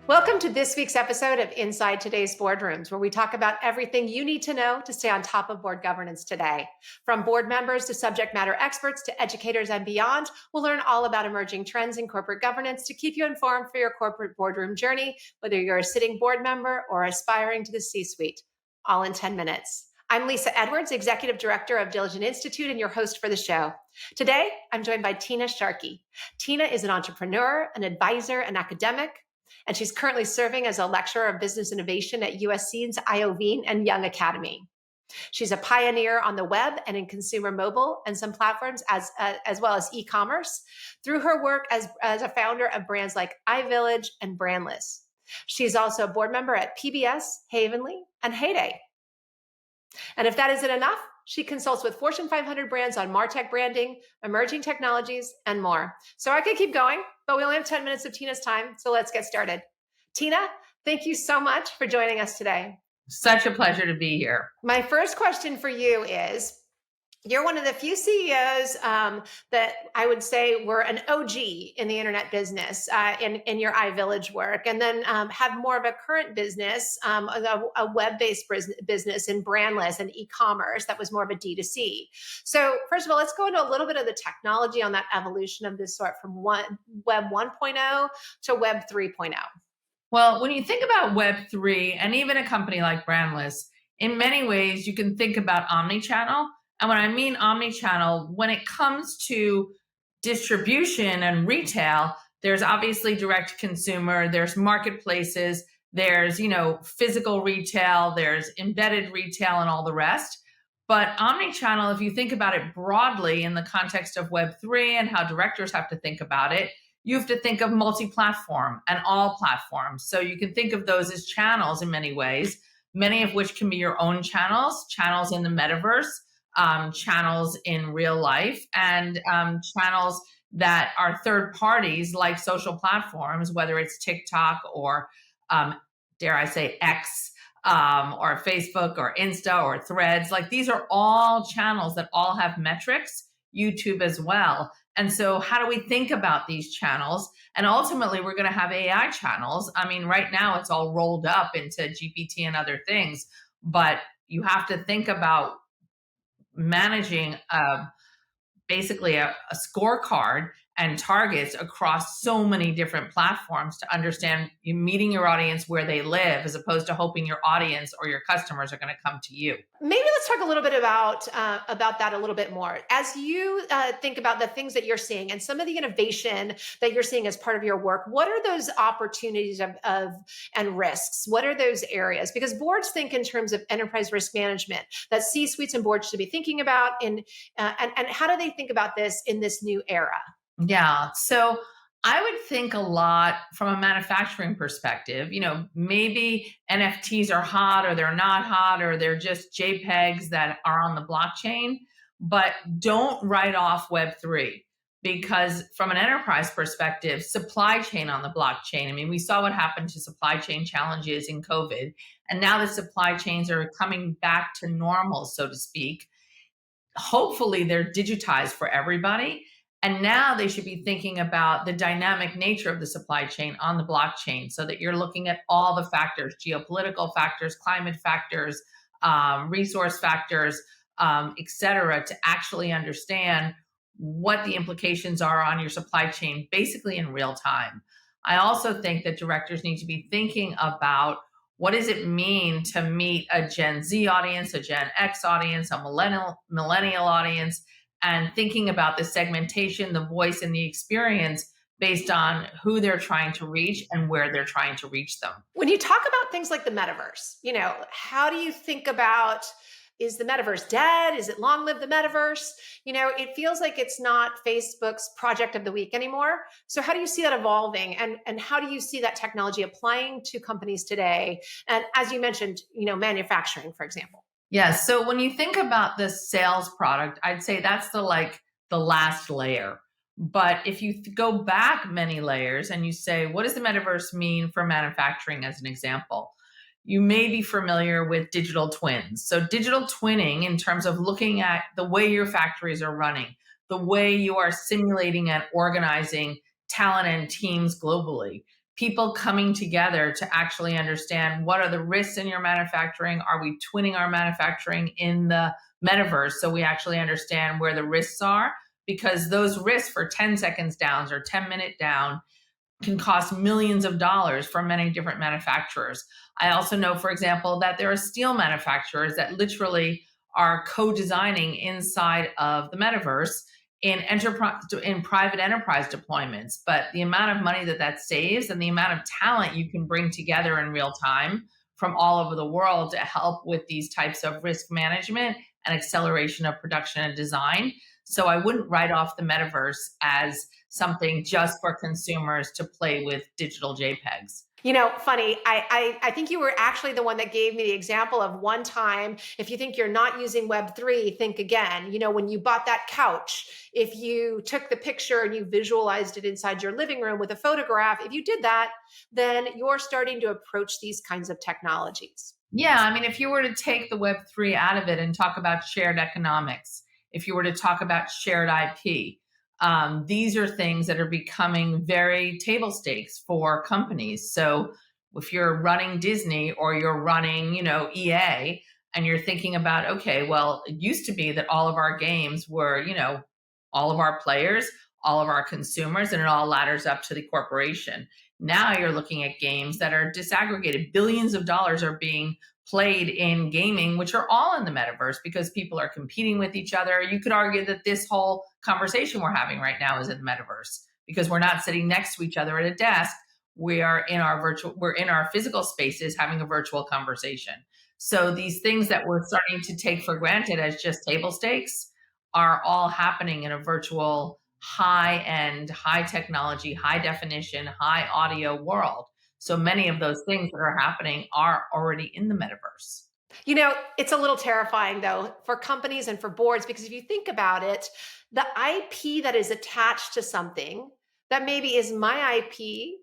Welcome to this week's episode of Inside Today's Boardrooms, where we talk about everything you need to know to stay on top of board governance today. From board members to subject matter experts to educators and beyond, we'll learn all about emerging trends in corporate governance to keep you informed for your corporate boardroom journey, whether you're a sitting board member or aspiring to the C-suite, all in 10 minutes. I'm Lisa Edwards, Executive Director of Diligent Institute and your host for the show. Today, I'm joined by Tina Sharkey. Tina is an entrepreneur, an advisor, an academic, and she's currently serving as a lecturer of business innovation at USC's Iovine and Young Academy. She's a pioneer on the web and in consumer mobile and some platforms as well as e-commerce through her work as a founder of brands like iVillage and Brandless. She's also a board member at PBS, Havenly, and Heyday. And if that isn't enough, she consults with Fortune 500 brands on MarTech branding, emerging technologies, and more. So I could keep going, but we only have 10 minutes of Tina's time, so let's get started. Tina, thank you so much for joining us today. Such a pleasure to be here. My first question for you is, you're one of the few CEOs that I would say were an OG in the internet business in your iVillage work, and then have more of a current business, a web-based business in Brandless and e-commerce that was more of a D2C. So first of all, let's go into a little bit of the technology on that evolution of this sort from Web 1.0 to Web 3.0. Well, when you think about Web 3 and even a company like Brandless, in many ways you can think about omnichannel. And when I mean omnichannel, when it comes to distribution and retail, there's obviously direct to consumer, there's marketplaces, there's, physical retail, there's embedded retail and all the rest. But omnichannel, if you think about it broadly in the context of Web3 and how directors have to think about it, you have to think of multi-platform and all platforms. So you can think of those as channels in many ways, many of which can be your own channels in the Metaverse, channels in real life, and channels that are third parties like social platforms, whether it's TikTok or, dare I say, X, or Facebook or Insta or Threads. Like, these are all channels that all have metrics, YouTube as well. And so how do we think about these channels? And ultimately, we're going to have AI channels. I mean, right now it's all rolled up into GPT and other things, but you have to think about managing basically a scorecard and targets across so many different platforms to understand you meeting your audience where they live, as opposed to hoping your audience or your customers are going to come to you. Maybe let's talk a little bit about that a little bit more. As you think about the things that you're seeing and some of the innovation that you're seeing as part of your work, what are those opportunities and risks? What are those areas? Because boards think in terms of enterprise risk management that C-suites and boards should be thinking about, and how do they think about this in this new era? Yeah. So I would think a lot from a manufacturing perspective. Maybe NFTs are hot or they're not hot, or they're just JPEGs that are on the blockchain, but don't write off Web3, because from an enterprise perspective, supply chain on the blockchain. I mean, we saw what happened to supply chain challenges in COVID, and now the supply chains are coming back to normal, so to speak. Hopefully they're digitized for everybody. And now they should be thinking about the dynamic nature of the supply chain on the blockchain, so that you're looking at all the factors, geopolitical factors, climate factors, resource factors, et cetera, to actually understand what the implications are on your supply chain, basically in real time. I also think that directors need to be thinking about what does it mean to meet a Gen Z audience, a Gen X audience, a millennial audience, and thinking about the segmentation, the voice, and the experience based on who they're trying to reach and where they're trying to reach them. When you talk about things like the metaverse, how do you think about, is the metaverse dead? Is it long live the metaverse? It feels like it's not Facebook's project of the week anymore. So how do you see that evolving? And how do you see that technology applying to companies today? And as you mentioned, manufacturing, for example. Yeah. So when you think about the sales product, I'd say that's the last layer. But if you go back many layers and you say, what does the metaverse mean for manufacturing as an example? You may be familiar with digital twins. So digital twinning, in terms of looking at the way your factories are running, the way you are simulating and organizing talent and teams globally, people coming together to actually understand what are the risks in your manufacturing. Are we twinning our manufacturing in the metaverse so we actually understand where the risks are? Because those risks for 10 seconds down or 10-minute down can cost millions of dollars for many different manufacturers. I also know, for example, that there are steel manufacturers that literally are co-designing inside of the metaverse in private enterprise deployments. But the amount of money that saves and the amount of talent you can bring together in real time from all over the world to help with these types of risk management and acceleration of production and design. So I wouldn't write off the metaverse as something just for consumers to play with digital JPEGs. Funny, I think you were actually the one that gave me the example of one time, if you think you're not using Web3, think again. When you bought that couch, if you took the picture and you visualized it inside your living room with a photograph, if you did that, then you're starting to approach these kinds of technologies. Yeah, I mean, if you were to take the Web3 out of it and talk about shared economics, if you were to talk about shared IP, these are things that are becoming very table stakes for companies. So if you're running Disney or you're running, EA, and you're thinking about, okay, well, it used to be that all of our games were, all of our players, all of our consumers, and it all ladders up to the corporation. Now you're looking at games that are disaggregated. Billions of dollars are being played in gaming, which are all in the metaverse because people are competing with each other. You could argue that this whole conversation we're having right now is in the metaverse because we're not sitting next to each other at a desk. We're in our physical spaces having a virtual conversation. So these things that we're starting to take for granted as just table stakes are all happening in a virtual, high-end, high technology, high definition, high audio world. So many of those things that are happening are already in the metaverse. It's a little terrifying though for companies and for boards, because if you think about it, the IP that is attached to something that maybe is my IP,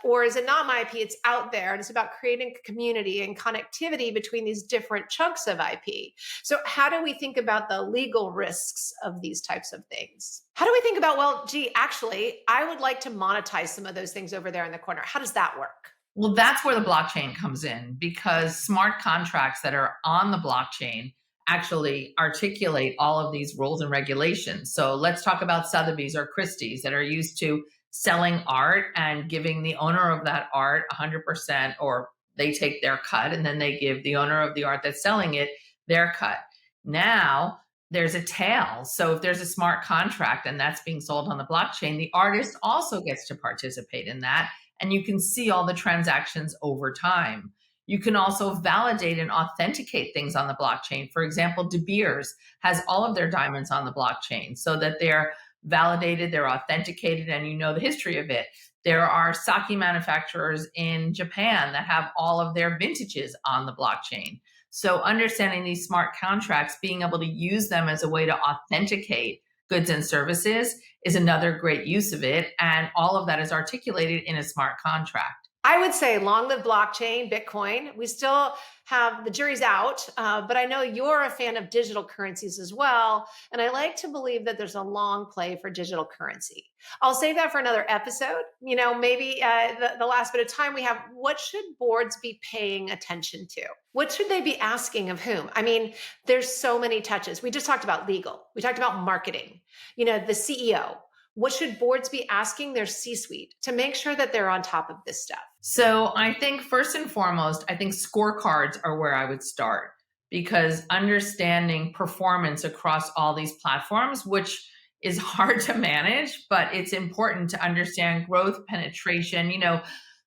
or is it not my IP? It's out there, and it's about creating community and connectivity between these different chunks of IP. So, how do we think about the legal risks of these types of things? How do we think about, well, gee, actually, I would like to monetize some of those things over there in the corner? How does that work? Well, that's where the blockchain comes in because smart contracts that are on the blockchain actually articulate all of these rules and regulations. So let's talk about Sotheby's or Christie's that are used to selling art and giving the owner of that art 100%, or they take their cut and then they give the owner of the art that's selling it their cut. Now there's a tail. So if there's a smart contract and that's being sold on the blockchain, the artist also gets to participate in that. And you can see all the transactions over time. You can also validate and authenticate things on the blockchain. For example, De Beers has all of their diamonds on the blockchain so that they're validated, they're authenticated, and you know the history of it. There are sake manufacturers in Japan that have all of their vintages on the blockchain. So understanding these smart contracts, being able to use them as a way to authenticate goods and services is another great use of it. And all of that is articulated in a smart contract. I would say long live blockchain, Bitcoin. We still have the jury's out, but I know you're a fan of digital currencies as well. And I like to believe that there's a long play for digital currency. I'll save that for another episode. Maybe the last bit of time we have, what should boards be paying attention to? What should they be asking of whom? I mean, there's so many touches. We just talked about legal. We talked about marketing, the CEO. What should boards be asking their C-suite to make sure that they're on top of this stuff? So I think first and foremost, I think scorecards are where I would start because understanding performance across all these platforms, which is hard to manage, but it's important to understand growth, penetration,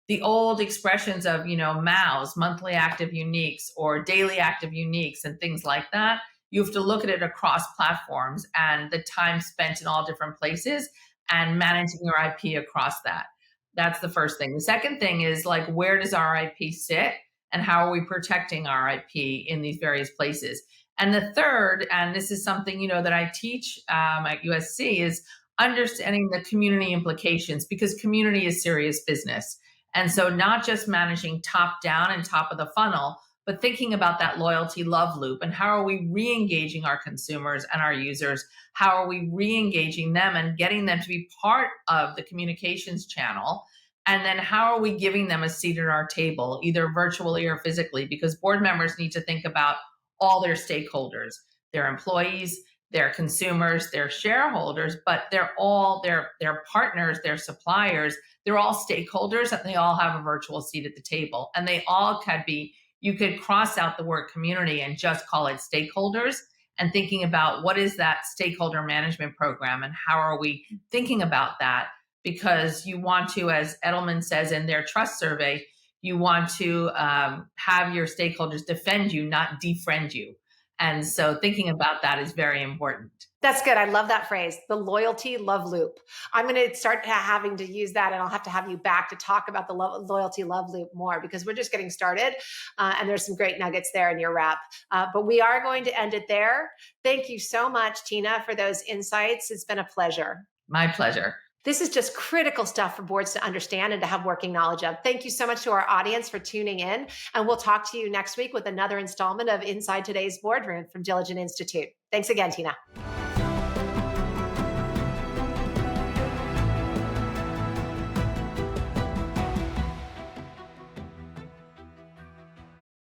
the old expressions of, MAUs, monthly active uniques, or daily active uniques and things like that. You have to look at it across platforms and the time spent in all different places and managing your IP across that. That's the first thing. The second thing is where does our IP sit and how are we protecting our IP in these various places? And the third, and this is something, that I teach at USC, is understanding the community implications because community is serious business. And so not just managing top down and top of the funnel, but thinking about that loyalty love loop and how are we re-engaging our consumers and our users? How are we re-engaging them and getting them to be part of the communications channel And then how are we giving them a seat at our table, either virtually or physically? Because board members need to think about all their stakeholders, their employees, their consumers, their shareholders, but they're all their partners, their suppliers, they're all stakeholders and they all have a virtual seat at the table. And they all could be, you could cross out the word community and just call it stakeholders, and thinking about what is that stakeholder management program and how are we thinking about that? Because you want to, as Edelman says in their trust survey, you want to have your stakeholders defend you, not defriend you. And so thinking about that is very important. That's good. I love that phrase, the loyalty love loop. I'm going to start having to use that, and I'll have to have you back to talk about the loyalty love loop more, because we're just getting started, and there's some great nuggets there in your wrap. But we are going to end it there. Thank you so much, Tina, for those insights. It's been a pleasure. My pleasure. This is just critical stuff for boards to understand and to have working knowledge of. Thank you so much to our audience for tuning in. And we'll talk to you next week with another installment of Inside Today's Boardroom from Diligent Institute. Thanks again, Tina.